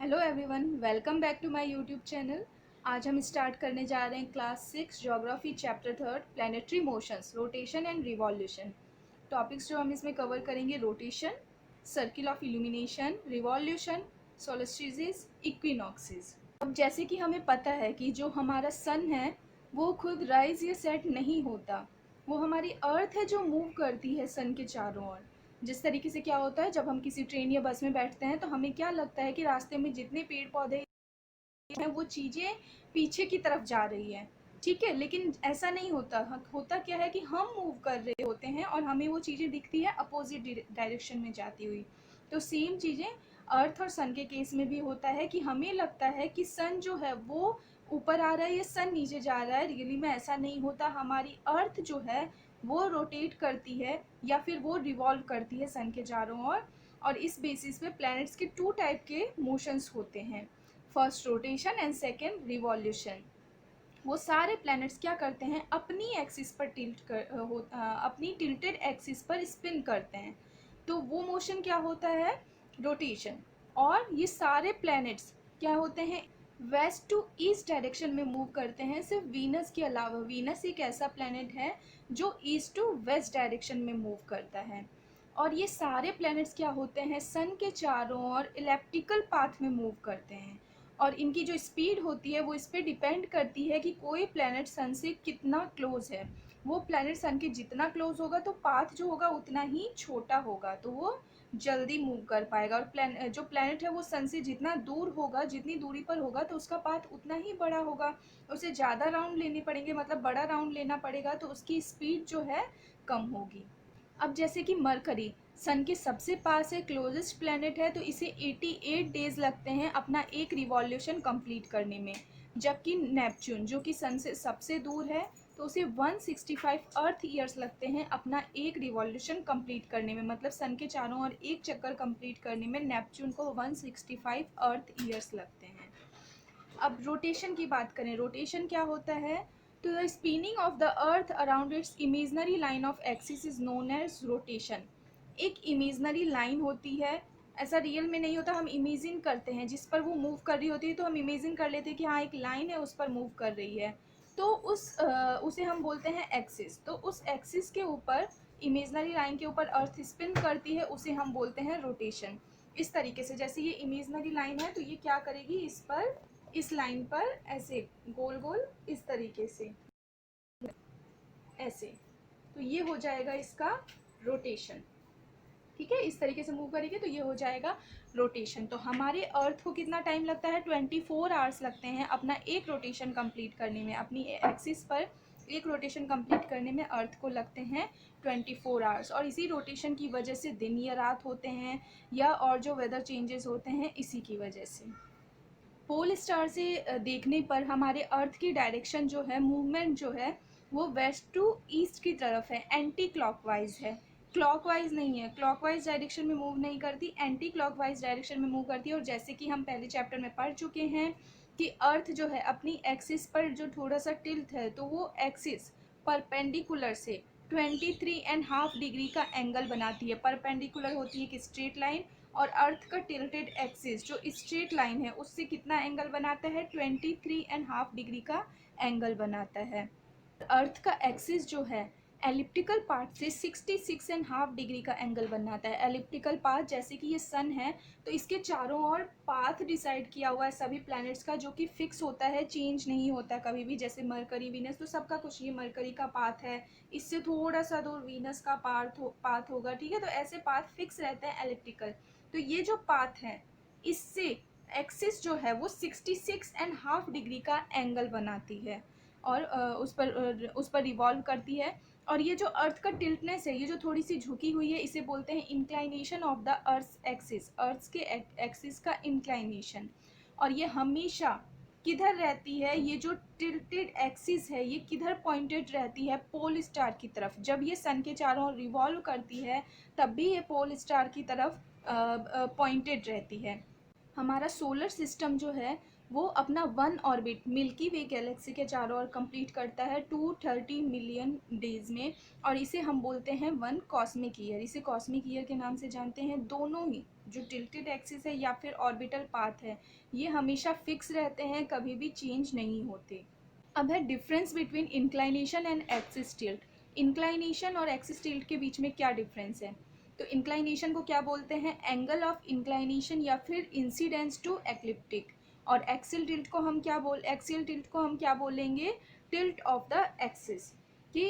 Hello everyone, welcome back to my YouTube channel. आज हम start करने जा रहे हैं class 6 geography chapter 3 planetary motions, rotation and revolution. Topics जो हम इसमें कवर करेंगे: rotation, circle of illumination, revolution, solstices, equinoxes. अब जैसे कि हमें पता है कि जो हमारा सन है वो खुद राइज या सेट नहीं होता, वो हमारी अर्थ है जो मूव करती है सन के चारों ओर। जिस तरीके से क्या होता है, जब हम किसी ट्रेन या बस में बैठते हैं तो हमें क्या लगता है कि रास्ते में जितने पेड़ पौधे हैं वो चीज़ें पीछे की तरफ जा रही हैं, ठीक है। लेकिन ऐसा नहीं होता। होता क्या है कि हम मूव कर रहे होते हैं और हमें वो चीज़ें दिखती है अपोजिट डायरेक्शन में जाती हुई। तो सेम चीज़ें अर्थ और सन के केस में भी होता है कि हमें लगता है कि सन जो है वो ऊपर आ रहा है या सन नीचे जा रहा है। रियली में ऐसा नहीं होता। हमारी अर्थ जो है वो रोटेट करती है या फिर वो रिवॉल्व करती है सन के चारों ओर। और इस बेसिस पे प्लैनेट्स के टू टाइप के मोशंस होते हैं, first rotation and second revolution. वो सारे प्लैनेट्स क्या करते हैं, अपनी एक्सिस पर अपनी टिल्टेड एक्सिस पर स्पिन करते हैं, तो वो मोशन क्या होता है, रोटेशन। और ये सारे प्लैनेट्स क्या होते हैं, वेस्ट टू ईस्ट डायरेक्शन में मूव करते हैं, सिर्फ वीनस के अलावा। वीनस एक ऐसा प्लैनेट है जो ईस्ट टू वेस्ट डायरेक्शन में मूव करता है। और ये सारे प्लैनेट्स क्या होते हैं, सन के चारों ओर इलेप्टिकल पाथ में मूव करते हैं। और इनकी जो स्पीड होती है वो इस पर डिपेंड करती है कि कोई प्लैनेट सन से कितना क्लोज है। वो प्लैनेट सन के जितना क्लोज होगा तो पाथ जो होगा उतना ही छोटा होगा, तो वो जल्दी मूव कर पाएगा। और जो प्लैनेट है वो सन से जितना दूर होगा, जितनी दूरी पर होगा, तो उसका पाथ उतना ही बड़ा होगा। उसे ज़्यादा राउंड लेने पड़ेंगे, मतलब बड़ा राउंड लेना पड़ेगा, तो उसकी स्पीड जो है कम होगी। अब जैसे कि मरकरी सन के सबसे पास है, क्लोजेस्ट प्लैनेट है, तो इसे 88 डेज लगते हैं अपना एक रिवॉल्यूशन कंप्लीट करने में। जबकि नेपच्यून जो कि सन से सबसे दूर है, तो उसे 165 अर्थ ईयर्स लगते हैं अपना एक रिवॉल्यूशन कंप्लीट करने में। मतलब सन के चारों ओर एक चक्कर कंप्लीट करने में नेपच्यून को 165 अर्थ ईयर्स लगते हैं। अब रोटेशन की बात करें, रोटेशन क्या होता है, तो the spinning of the earth around its imaginary line of axis is known as rotation. एक इमेजनरी लाइन होती है, ऐसा रियल में नहीं होता, हम इमेजिन करते हैं जिस पर वो मूव कर रही होती है, तो हम इमेजिन कर लेते हैं कि हाँ एक लाइन है उस पर मूव कर रही है, तो उसे हम बोलते हैं एक्सिस। तो उस एक्सिस के ऊपर, इमेजनरी लाइन के ऊपर अर्थ स्पिन करती है, उसे हम बोलते हैं रोटेशन। इस तरीके से जैसे ये इमेजनरी लाइन है तो ये क्या करेगी, इस पर, इस लाइन पर ऐसे गोल गोल इस तरीके से ऐसे, तो ये हो जाएगा इसका रोटेशन। ठीक है, इस तरीके से मूव करेंगे तो ये हो जाएगा रोटेशन। तो हमारे अर्थ को कितना टाइम लगता है, 24 आवर्स लगते हैं अपना एक रोटेशन कंप्लीट करने में। अपनी एक्सिस पर एक रोटेशन कंप्लीट करने में अर्थ को लगते हैं 24 आवर्स। और इसी रोटेशन की वजह से दिन या रात होते हैं, या और जो वेदर चेंजेस होते हैं इसी की वजह से। पोल स्टार से देखने पर हमारे अर्थ की डायरेक्शन जो है, मूवमेंट जो है, वो वेस्ट टू ईस्ट की तरफ है, एंटी क्लॉकवाइज है, क्लॉकवाइज नहीं है। क्लॉकवाइज डायरेक्शन में मूव नहीं करती, एंटी क्लॉकवाइज डायरेक्शन में मूव करती है। और जैसे कि हम पहले चैप्टर में पढ़ चुके हैं कि अर्थ जो है अपनी एक्सिस पर जो थोड़ा सा टिल्ट है, तो वो एक्सिस परपेंडिकुलर से 23.5 डिग्री का एंगल बनाती है। परपेंडिकुलर होती है एक स्ट्रेट लाइन, और अर्थ का टिल्टेड एक्सिस जो स्ट्रेट लाइन है उससे कितना एंगल बनाता है, 23.5 डिग्री का एंगल बनाता है। अर्थ का एक्सिस जो है एलिप्टिकल पाथ से 66.5 डिग्री का एंगल बनाता है। एलिप्टिकल पाथ जैसे कि ये सन है, तो इसके चारों ओर पाथ डिसाइड किया हुआ है सभी प्लैनेट्स का, जो कि फिक्स होता है, चेंज नहीं होता कभी भी। जैसे मरकरी, वीनस, तो सबका कुछ, ये मरकरी का पाथ है, इससे थोड़ा सा दूर वीनस का पाथ होगा, ठीक है। तो ऐसे पाथ फिक्स रहते हैं एलिप्टिकल। तो ये जो पाथ है इससे एक्सिस जो है वो 66.5 डिग्री का एंगल बनाती है, और उस पर रिवॉल्व करती है। और ये जो अर्थ का टिल्टनेस है, ये जो थोड़ी सी झुकी हुई है, इसे बोलते हैं inclination of the earth axis, earth के एक्सिस का इंक्लाइनेशन। और ये हमेशा किधर रहती है, ये जो टिल्टेड एक्सिस है ये किधर पॉइंटेड रहती है, पोल स्टार की तरफ। जब ये सन के चारों ओर रिवॉल्व करती है तब भी ये पोल स्टार की तरफ पॉइंटेड रहती है। हमारा सोलर सिस्टम जो है वो अपना वन ऑर्बिट मिल्की वे गैलेक्सी के चारों ओर कंप्लीट करता है 230 मिलियन डेज में, और इसे हम बोलते हैं वन कॉस्मिक ईयर। इसे कॉस्मिक ईयर के नाम से जानते हैं। दोनों ही जो टिल्टेड एक्सिस है या फिर ऑर्बिटल पाथ है, ये हमेशा फिक्स रहते हैं, कभी भी चेंज नहीं होते। अब है difference between inclination and axis tilt. Inclination और एक्सिस टिल्ट के बीच में क्या डिफरेंस है? तो इंक्लाइनेशन को क्या बोलते हैं? एंगल ऑफ इंक्लाइनेशन या फिर इंसिडेंस टू एक्लिप्टिक। और एक्सियल टिल्ट को हम क्या बोलेंगे? Tilt of the axis. कि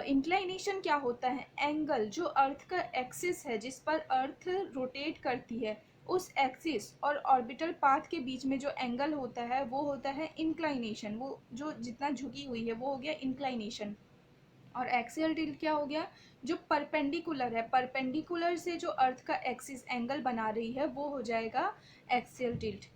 इंक्लाइनेशन क्या होता है? एंगल जो अर्थ का एक्सिस है, जिस पर अर्थ रोटेट करती है, उस एक्सिस और ऑर्बिटल पाथ के बीच में जो एंगल होता है वो होता है इंक्लाइनेशन। वो जो जितना झुकी हुई है वो हो गया इंक्लाइनेशन। और एक्सियल टिल्ट क्या हो गया? जो परपेंडिकुलर है, परपेंडिकुलर से जो अर्थ का एक्सिस एंगल बना रही है वो हो जाएगा एक्सियल टिल्ट।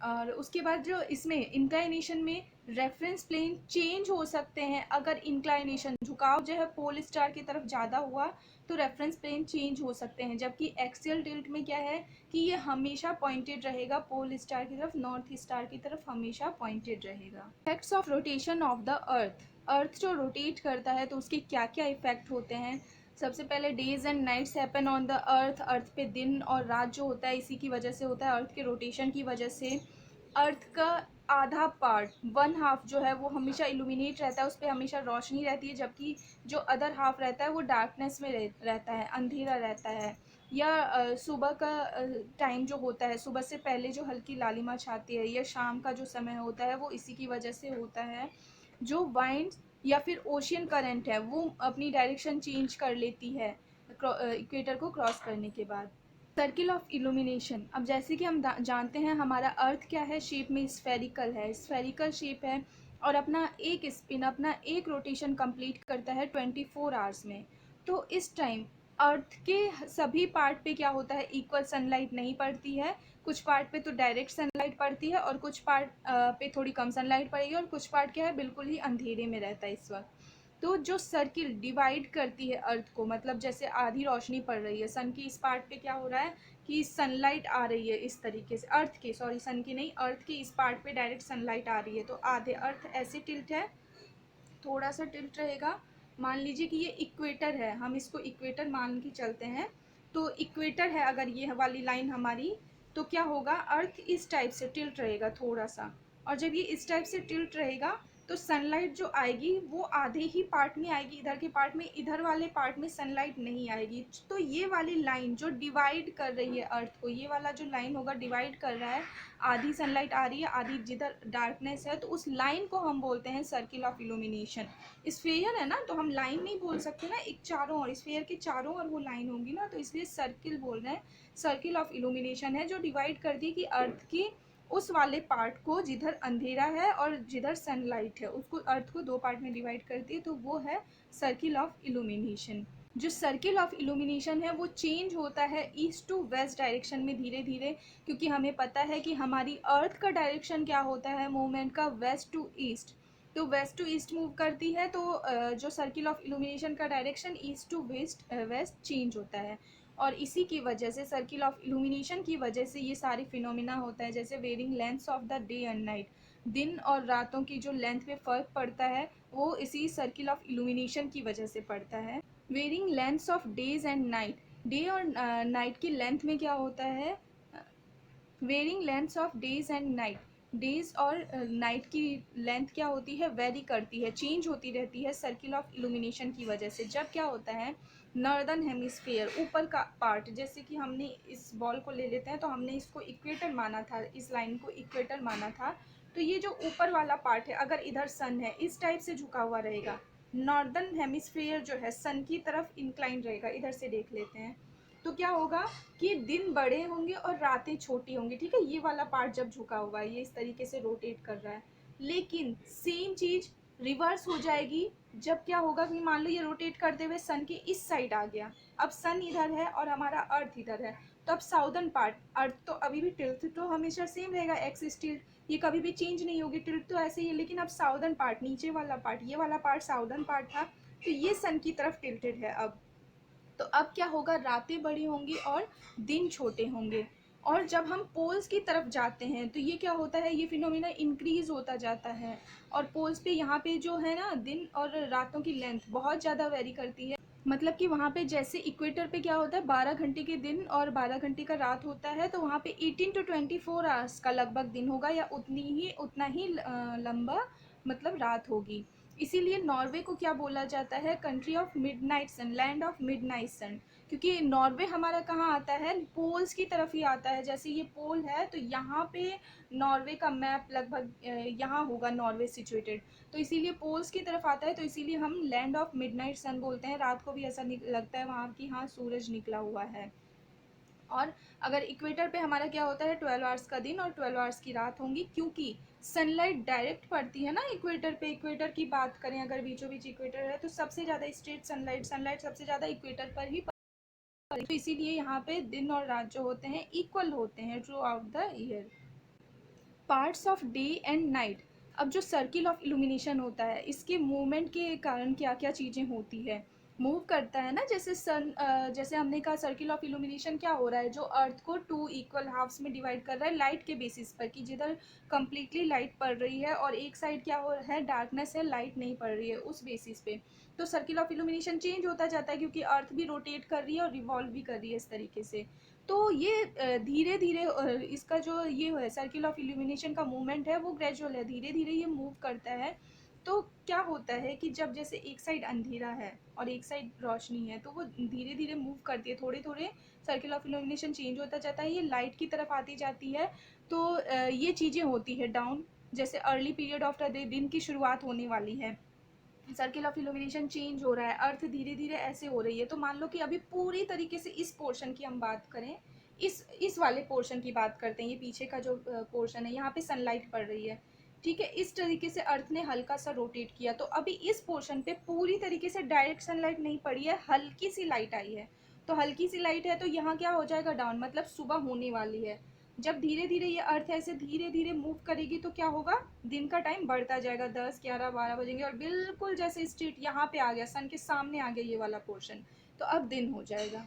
और उसके बाद जो इसमें इंक्लाइनेशन में रेफरेंस प्लेन चेंज हो सकते हैं। अगर इंक्लाइनेशन झुकाव जो है पोल स्टार की तरफ ज़्यादा हुआ तो रेफरेंस प्लेन चेंज हो सकते हैं, जबकि एक्सियल टिल्ट में क्या है कि ये हमेशा पॉइंटेड रहेगा पोल स्टार की तरफ, नॉर्थ स्टार की तरफ हमेशा पॉइंटेड रहेगा। Effects of rotation of the earth. Earth जो रोटेट करता है तो उसके क्या क्या इफेक्ट होते हैं? सबसे पहले days and nights happen on the earth. Earth पे दिन और रात जो होता है इसी की वजह से होता है, अर्थ के रोटेशन की वजह से। अर्थ का आधा पार्ट, वन हाफ जो है वो हमेशा इल्यूमिनेट रहता है, उस पर हमेशा रोशनी रहती है, जबकि जो अदर हाफ रहता है वो डार्कनेस में रहता है, अंधेरा रहता है। या सुबह का टाइम जो होता है, सुबह से पहले जो हल्की लालिमा छाती है, या शाम का जो समय होता है वो इसी की वजह से होता है। जो वाइंड या फिर ओशियन करंट है वो अपनी डायरेक्शन चेंज कर लेती है इक्वेटर को क्रॉस करने के बाद। Circle of illumination. अब जैसे कि हम जानते हैं हमारा अर्थ क्या है? शेप में स्फेरिकल है, स्फेरिकल शेप है, और अपना एक स्पिन, अपना एक रोटेशन कंप्लीट करता है 24 आवर्स में। तो इस टाइम अर्थ के सभी पार्ट पे क्या होता है? इक्वल सनलाइट नहीं पड़ती है। कुछ पार्ट पे तो डायरेक्ट सनलाइट पड़ती है, और कुछ पार्ट पे थोड़ी कम सनलाइट पड़ेगी, और कुछ पार्ट क्या है बिल्कुल ही अंधेरे में रहता है इस वक्त। तो जो सर्किल डिवाइड करती है अर्थ को, मतलब जैसे आधी रोशनी पड़ रही है सन की, इस पार्ट पे क्या हो रहा है कि सनलाइट आ रही है इस तरीके से, अर्थ के, सॉरी सन की नहीं, अर्थ के इस पार्ट पे डायरेक्ट सनलाइट आ रही है, तो आधे अर्थ ऐसे टिल्ट है, थोड़ा सा टिल्ट रहेगा। मान लीजिए कि ये इक्वेटर है, हम इसको इक्वेटर मान के चलते हैं। तो इक्वेटर है अगर ये वाली लाइन हमारी, तो क्या होगा? अर्थ इस टाइप से टिल्ट रहेगा थोड़ा सा, और जब ये इस टाइप से टिल्ट रहेगा तो सनलाइट जो आएगी वो आधे ही पार्ट में आएगी, इधर के पार्ट में, इधर वाले पार्ट में सनलाइट नहीं आएगी। तो ये वाली लाइन जो डिवाइड कर रही है अर्थ को, ये वाला जो लाइन होगा डिवाइड कर रहा है, आधी सनलाइट आ रही है, आधी जिधर डार्कनेस है, तो उस लाइन को हम बोलते हैं सर्किल ऑफ इल्यूमिनेशन। स्फीयर है ना, तो हम लाइन नहीं बोल सकते ना, एक चारों ओर, स्फीयर के चारों ओर वो लाइन होगी ना, तो इसलिए सर्किल बोल रहे हैं। सर्किल ऑफ इल्यूमिनेशन है जो डिवाइड कर दी कि अर्थ की उस वाले पार्ट को जिधर अंधेरा है और जिधर सनलाइट है, उसको, अर्थ को दो पार्ट में डिवाइड करती है, तो वो है सर्किल ऑफ इल्यूमिनेशन। जो सर्किल ऑफ इल्यूमिनेशन है वो चेंज होता है ईस्ट टू वेस्ट डायरेक्शन में धीरे धीरे, क्योंकि हमें पता है कि हमारी अर्थ का डायरेक्शन क्या होता है मूवमेंट का? West to east. तो वेस्ट टू ईस्ट मूव करती है, तो जो सर्किल ऑफ इल्यूमिनेशन का direction east to west change होता है। और इसी की वजह से, सर्किल ऑफ इल्यूमिनेशन की वजह से ये सारे फिनोमिना होता है, जैसे varying lengths of the day and night, दिन और रातों की जो लेंथ में फ़र्क पड़ता है वो इसी सर्किल ऑफ इल्यूमिनेशन की वजह से पड़ता है। Varying lengths of days and night. Day और नाइट की लेंथ में क्या होता है? Varying lengths of days and night. Days और नाइट की लेंथ क्या होती है? वेरी करती है, चेंज होती रहती है सर्किल ऑफ इल्यूमिनेशन की वजह से। जब क्या होता है, नॉर्दर्न हेमिस्फीयर, ऊपर का पार्ट, जैसे कि हमने इस बॉल को ले लेते हैं तो हमने इसको इक्वेटर माना था, इस लाइन को इक्वेटर माना था, तो ये जो ऊपर वाला पार्ट है, अगर इधर सन है, इस टाइप से झुका हुआ रहेगा, नॉर्दर्न हेमिस्फीयर जो है सन की तरफ इंक्लाइन रहेगा। इधर से देख लेते हैं तो क्या होगा कि दिन बड़े होंगे और रातें छोटी होंगी, ठीक है? ये वाला पार्ट जब झुका हुआ है, ये इस तरीके से रोटेट कर रहा है, लेकिन सेम चीज रिवर्स हो जाएगी जब क्या होगा कि मान लो ये रोटेट करते हुए सन के इस साइड आ गया, अब सन इधर है और हमारा अर्थ इधर है, तो अब साउदर्न पार्ट, अर्थ तो अभी भी टिल्ट तो हमेशा सेम रहेगा, एक्सिस टिल्ट, ये कभी भी चेंज नहीं होगी, टिल्ट तो ऐसे ही है, लेकिन अब साउदर्न पार्ट, नीचे वाला पार्ट, ये वाला पार्ट साउदर्न पार्ट था, तो ये सन की तरफ टिल्टेड है अब। तो अब क्या होगा? रातें बड़ी होंगी और दिन छोटे होंगे। और जब हम पोल्स की तरफ जाते हैं तो ये क्या होता है, ये फिनोमिना इंक्रीज होता जाता है। और पोल्स पे यहाँ पे जो है ना दिन और रातों की लेंथ बहुत ज़्यादा वेरी करती है। मतलब कि वहाँ पे जैसे इक्वेटर पे क्या होता है 12 घंटे के दिन और 12 घंटे का रात होता है, तो वहाँ पे 18 to 24 आवर्स का लगभग दिन होगा या उतना ही लंबा मतलब रात होगी। इसीलिए नॉर्वे को क्या बोला जाता है, country of midnight sun, land of midnight sun. क्योंकि नॉर्वे हमारा कहाँ आता है, पोल्स की तरफ ही आता है। जैसे ये पोल है तो यहाँ पे नॉर्वे का मैप लगभग यहाँ होगा नॉर्वे सिचुएटेड, तो इसीलिए पोल्स की तरफ आता है, तो इसीलिए हम लैंड ऑफ मिडनाइट सन बोलते हैं। रात को भी ऐसा लगता है वहाँ की हाँ सूरज निकला हुआ है। और अगर इक्वेटर पे हमारा क्या होता है 12 आवर्स का दिन और 12 आवर्स की रात होंगी, क्योंकि सनलाइट डायरेक्ट पड़ती है ना इक्वेटर पे। इक्वेटर की बात करें अगर बीचों बीच इक्वेटर है तो सबसे ज़्यादा स्ट्रेट सनलाइट सबसे ज़्यादा इक्वेटर पर ही पड़ती है, तो इसीलिए यहाँ पे दिन और रात जो होते हैं इक्वल होते हैं through out the year. Parts of day and night. अब जो सर्किल ऑफ इल्यूमिनेशन होता है इसके मूवमेंट के कारण क्या क्या चीज़ें होती है, मूव करता है ना। जैसे सन जैसे हमने कहा सर्किल ऑफ इल्यूमिनेशन क्या हो रहा है, जो अर्थ को 2 इक्वल हाफ्स में डिवाइड कर रहा है लाइट के बेसिस पर, कि जिधर कम्प्लीटली लाइट पड़ रही है और एक साइड क्या हो रहा है डार्कनेस है, लाइट नहीं पड़ रही है, उस बेसिस पे तो सर्किल ऑफ इल्यूमिनेशन चेंज होता जाता है, क्योंकि अर्थ भी रोटेट कर रही है और रिवॉल्व भी कर रही है इस तरीके से। तो ये धीरे धीरे इसका जो ये है सर्किल ऑफ इल्यूमिनेशन का मूवमेंट है वो ग्रेजुअल है, धीरे धीरे ये मूव करता है। तो क्या होता है कि जब जैसे एक साइड अंधेरा है और एक साइड रोशनी है तो वो धीरे धीरे मूव करती है, थोड़े थोड़े सर्किल ऑफ इल्यूमिनेशन चेंज होता जाता है, ये लाइट की तरफ आती जाती है। तो ये चीज़ें होती है डाउन, जैसे early period of the day, दिन की शुरुआत होने वाली है, सर्किल ऑफ इल्यूमिनेशन चेंज हो रहा है, अर्थ धीरे धीरे ऐसे हो रही है। तो मान लो कि अभी पूरी तरीके से इस पोर्शन की हम बात करें, इस वाले पोर्शन की बात करते हैं, ये पीछे का जो पोर्शन है यहाँ पे सनलाइट पड़ रही है, ठीक है। इस तरीके से अर्थ ने हल्का सा रोटेट किया, तो अभी इस पोर्शन पे पूरी तरीके से डायरेक्ट सनलाइट नहीं पड़ी है, हल्की सी लाइट आई है। तो हल्की सी लाइट है तो यहाँ क्या हो जाएगा डाउन, मतलब सुबह होने वाली है। जब धीरे धीरे ये अर्थ ऐसे धीरे धीरे मूव करेगी तो क्या होगा, दिन का टाइम बढ़ता जाएगा, 10 11 12 बजेंगे और बिल्कुल जैसे स्ट्रीट यहाँ पे आ गया, सन के सामने आ गया ये वाला पोर्शन, तो अब दिन हो जाएगा,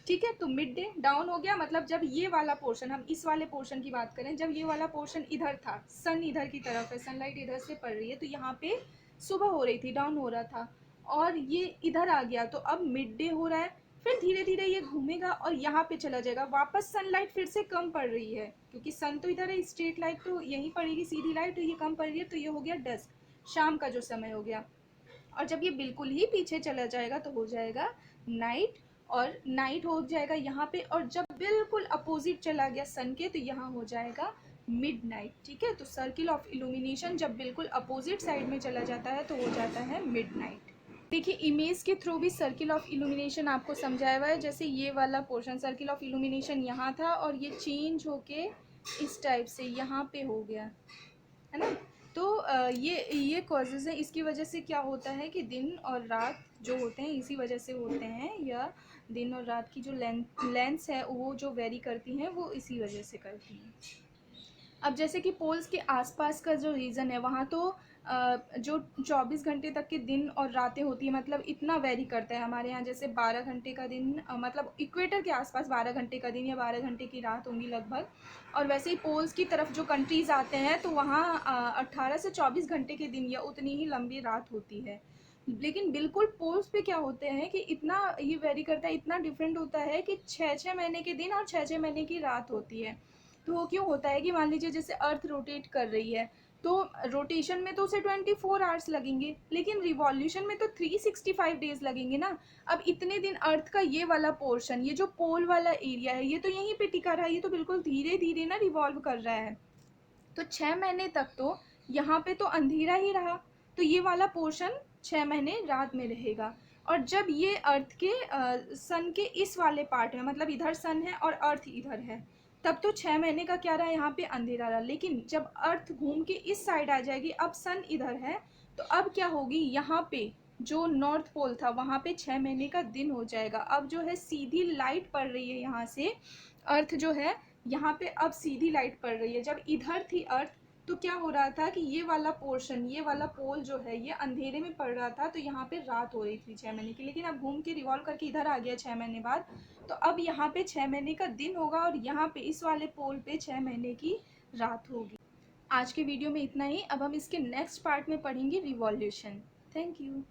ठीक है। तो मिड डे डाउन हो गया, मतलब जब ये वाला पोर्शन, हम इस वाले पोर्शन की बात करें, जब ये वाला पोर्शन इधर था, सन इधर की तरफ है, सनलाइट इधर से पड़ रही है, तो यहाँ पे सुबह हो रही थी, डाउन हो रहा था, और ये इधर आ गया तो अब मिड डे हो रहा है। फिर धीरे धीरे ये घूमेगा और यहाँ पे चला जाएगा वापस, सनलाइट फिर से कम पड़ रही है, क्योंकि सन तो इधर है, स्ट्रेट लाइट तो यहीं पड़ेगी सीधी लाइट, तो ये कम पड़ रही है, तो ये हो गया डस्क, शाम का जो समय हो गया। और जब ये बिल्कुल ही पीछे चला जाएगा तो हो जाएगा नाइट, और नाइट हो जाएगा यहाँ पे, और जब बिल्कुल अपोजिट चला गया सन के तो यहाँ हो जाएगा मिड नाइट, ठीक है। तो सर्किल ऑफ इल्यूमिनेशन जब बिल्कुल अपोजिट साइड में चला जाता है तो हो जाता है मिड नाइट। देखिए इमेज के थ्रू भी सर्किल ऑफ इल्यूमिनेशन आपको समझाया हुआ है। जैसे ये वाला पोर्शन सर्किल ऑफ इल्यूमिनेशन यहाँ था और ये चेंज होके इस टाइप से यहाँ पे हो गया, है ना। तो ये कॉजेज़ हैं, इसकी वजह से क्या होता है कि दिन और रात जो होते हैं इसी वजह से होते हैं, या दिन और रात की जो लेंथ्स है वो जो वेरी करती हैं वो इसी वजह से करती हैं। अब जैसे कि पोल्स के आसपास का जो रीजन है वहाँ तो जो 24 घंटे तक के दिन और रातें होती है, मतलब इतना वेरी करता है। हमारे यहाँ जैसे 12 घंटे का दिन, मतलब इक्वेटर के आसपास 12 घंटे का दिन या 12 घंटे की रात होंगी लगभग। और वैसे ही पोल्स की तरफ जो कंट्रीज़ आते हैं तो वहाँ 18 से 24 घंटे के दिन या उतनी ही लंबी रात होती है। लेकिन बिल्कुल पोल्स पे क्या होते हैं कि इतना ये वेरी करता है, इतना डिफरेंट होता है कि 6-6 महीने के दिन और 6-6 महीने की रात होती है। तो वो क्यों होता है कि मान लीजिए जैसे अर्थ रोटेट कर रही है तो रोटेशन में तो उसे 24 आवर्स लगेंगे, लेकिन रिवॉल्यूशन में तो 365 डेज लगेंगे ना। अब इतने दिन अर्थ का ये वाला पोर्शन, ये जो पोल वाला एरिया है, ये तो यहीं पे टिका रहा है, ये तो बिल्कुल धीरे धीरे ना रिवॉल्व कर रहा है। तो 6 महीने तक तो यहाँ पे तो अंधेरा ही रहा, तो ये वाला पोर्शन 6 महीने रात में रहेगा। और जब ये अर्थ के सन के इस वाले पार्ट है, मतलब इधर सन है और अर्थ इधर है, तब तो 6 महीने का क्या रहा, यहाँ पे अंधेरा रहा। लेकिन जब अर्थ घूम के इस साइड आ जाएगी, अब सन इधर है, तो अब क्या होगी, यहाँ पे जो नॉर्थ पोल था वहाँ पे 6 महीने का दिन हो जाएगा। अब जो है सीधी लाइट पड़ रही है यहाँ से, अर्थ जो है यहाँ पे अब सीधी लाइट पड़ रही है। जब इधर थी अर्थ तो क्या हो रहा था कि ये वाला पोर्शन, ये वाला पोल जो है ये अंधेरे में पड़ रहा था, तो यहाँ पे रात हो रही थी 6 महीने की। लेकिन अब घूम के रिवॉल्व करके इधर आ गया 6 महीने बाद, तो अब यहाँ पे 6 महीने का दिन होगा और यहाँ पे इस वाले पोल पे 6 महीने की रात होगी। आज के वीडियो में इतना ही। अब हम इसके नेक्स्ट पार्ट में पढ़ेंगे रिवॉल्यूशन। Thank you.